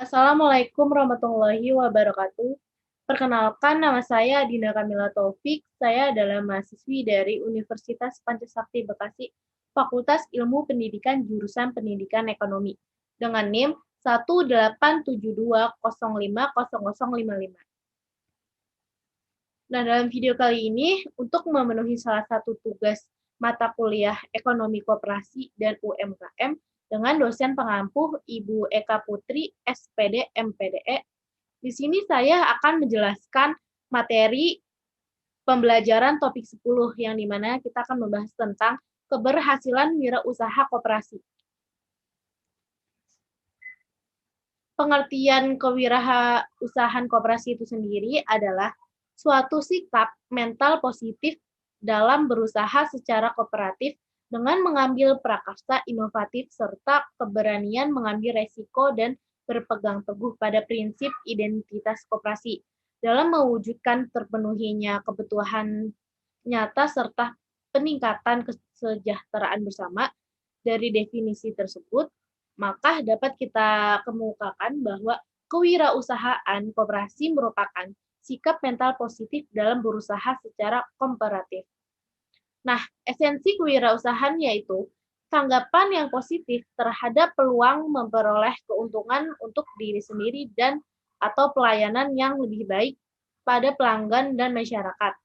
Assalamualaikum warahmatullahi wabarakatuh. Perkenalkan, nama saya Dinda Kamila Taufik. Saya adalah mahasiswi dari Universitas Pancasakti Bekasi, Fakultas Ilmu Pendidikan jurusan Pendidikan Ekonomi, dengan NIM 18720505055. Nah, dalam video kali ini, untuk memenuhi salah satu tugas mata kuliah Ekonomi Koperasi dan UMKM dengan dosen pengampu Ibu Eka Putri, SPD, MPDE, di sini saya akan menjelaskan materi pembelajaran topik 10, yang dimana kita akan membahas tentang keberhasilan wirausaha koperasi. Pengertian kewirausahaan koperasi itu sendiri adalah suatu sikap mental positif dalam berusaha secara kooperatif dengan mengambil prakarsa inovatif serta keberanian mengambil resiko dan berpegang teguh pada prinsip identitas koperasi dalam mewujudkan terpenuhinya kebutuhan nyata serta peningkatan kesejahteraan bersama. Dari definisi tersebut, maka dapat kita kemukakan bahwa kewirausahaan koperasi merupakan sikap mental positif dalam berusaha secara komparatif. Nah, esensi kewirausahaan yaitu tanggapan yang positif terhadap peluang memperoleh keuntungan untuk diri sendiri dan atau pelayanan yang lebih baik pada pelanggan dan masyarakat.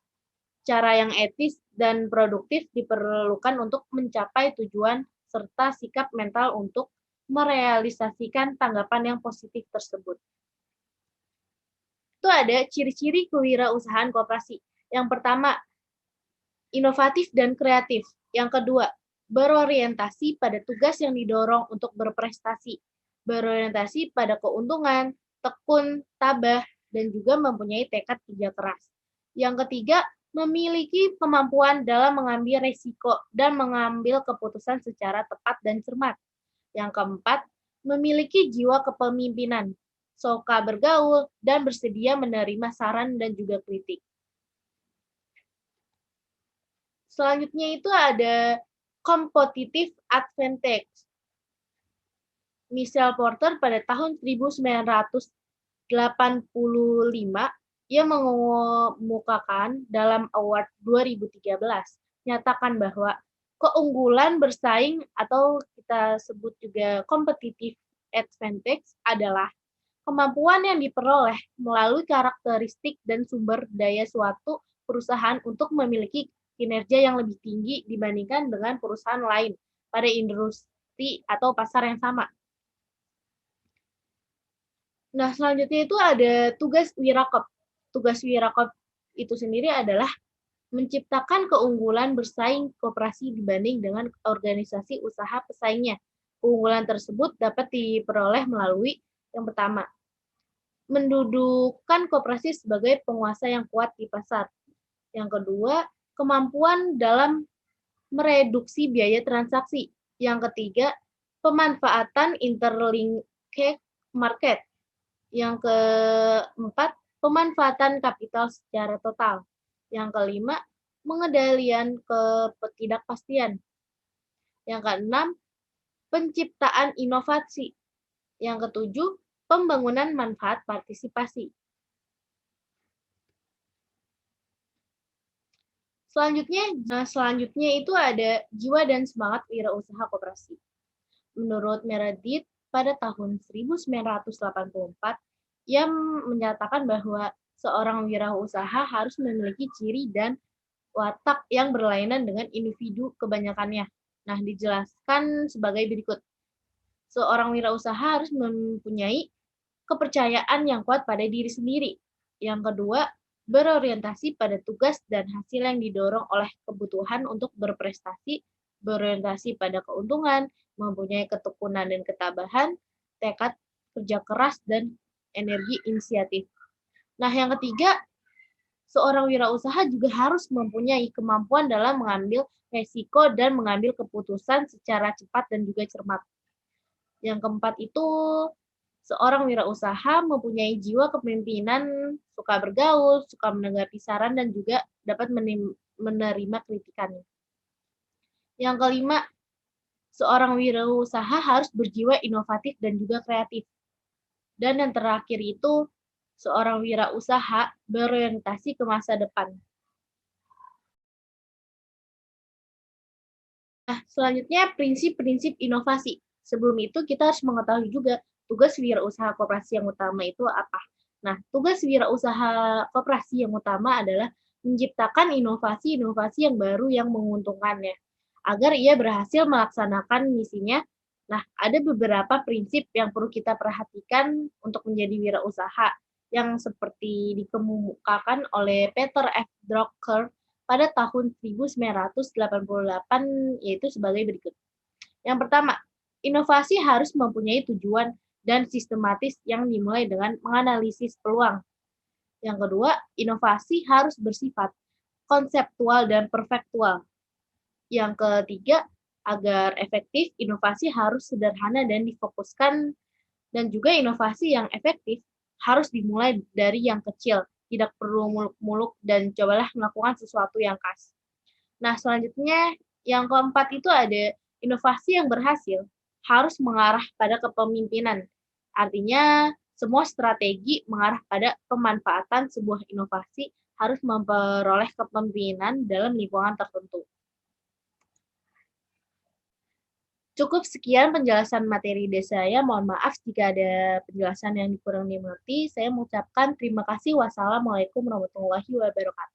Cara yang etis dan produktif diperlukan untuk mencapai tujuan serta sikap mental untuk merealisasikan tanggapan yang positif tersebut. Itu ada ciri-ciri kewirausahaan koperasi. Yang pertama, inovatif dan kreatif. Yang kedua, berorientasi pada tugas yang didorong untuk berprestasi. Berorientasi pada keuntungan, tekun, tabah, dan juga mempunyai tekad kerja keras. Yang ketiga, memiliki kemampuan dalam mengambil risiko dan mengambil keputusan secara tepat dan cermat. Yang keempat, memiliki jiwa kepemimpinan, suka bergaul, dan bersedia menerima saran dan juga kritik. Selanjutnya itu ada competitive advantage. Michelle Porter pada tahun 1985 ia mengemukakan dalam award 2013 nyatakan bahwa keunggulan bersaing atau kita sebut juga competitive advantage adalah kemampuan yang diperoleh melalui karakteristik dan sumber daya suatu perusahaan untuk memiliki kinerja yang lebih tinggi dibandingkan dengan perusahaan lain pada industri atau pasar yang sama. Nah, selanjutnya itu ada tugas wirakop. Tugas wirakop itu sendiri adalah menciptakan keunggulan bersaing koperasi dibanding dengan organisasi usaha pesaingnya. Keunggulan tersebut dapat diperoleh melalui yang pertama, mendudukan koperasi sebagai penguasa yang kuat di pasar. Yang kedua, kemampuan dalam mereduksi biaya transaksi. Yang ketiga, pemanfaatan interlinked market. Yang keempat, pemanfaatan kapital secara total. Yang kelima, pengendalian ketidakpastian. Yang keenam, penciptaan inovasi. Yang ketujuh, pembangunan manfaat partisipasi. Selanjutnya itu ada jiwa dan semangat wirausaha koperasi. Menurut Meredith, pada tahun 1984, ia menyatakan bahwa seorang wirausaha harus memiliki ciri dan watak yang berlainan dengan individu kebanyakannya. Nah, dijelaskan sebagai berikut. Seorang wirausaha harus mempunyai kepercayaan yang kuat pada diri sendiri. Yang kedua, berorientasi pada tugas dan hasil yang didorong oleh kebutuhan untuk berprestasi, berorientasi pada keuntungan, mempunyai ketekunan dan ketabahan, tekad kerja keras, dan energi inisiatif. Nah, yang ketiga, seorang wirausaha juga harus mempunyai kemampuan dalam mengambil resiko dan mengambil keputusan secara cepat dan juga cermat. Yang keempat itu, seorang wirausaha mempunyai jiwa kepemimpinan, suka bergaul, suka menanggapi saran, dan juga dapat menerima kritikannya. Yang kelima, seorang wirausaha harus berjiwa inovatif dan juga kreatif Dan yang terakhir itu, seorang wirausaha berorientasi ke masa depan. Nah, selanjutnya prinsip-prinsip inovasi. Sebelum itu kita harus mengetahui juga tugas wirausaha koperasi yang utama itu apa. Nah, tugas wirausaha koperasi yang utama adalah menciptakan inovasi-inovasi yang baru yang menguntungkannya, agar ia berhasil melaksanakan misinya. Nah, ada beberapa prinsip yang perlu kita perhatikan untuk menjadi wirausaha yang seperti dikemukakan oleh Peter F. Drucker pada tahun 1988, yaitu sebagai berikut. Yang pertama, inovasi harus mempunyai tujuan dan sistematis yang dimulai dengan menganalisis peluang. Yang kedua, inovasi harus bersifat konseptual dan perfektual. Yang ketiga, agar efektif, inovasi harus sederhana dan difokuskan, dan juga inovasi yang efektif harus dimulai dari yang kecil, tidak perlu muluk-muluk, dan cobalah melakukan sesuatu yang khas. Nah, selanjutnya yang keempat itu ada inovasi yang berhasil harus mengarah pada kepemimpinan. Artinya, semua strategi mengarah pada pemanfaatan sebuah inovasi harus memperoleh kepemimpinan dalam lingkungan tertentu. Cukup sekian penjelasan materi dari saya. Mohon maaf jika ada penjelasan yang kurang dimengerti. Saya mengucapkan terima kasih. Wassalamualaikum warahmatullahi wabarakatuh.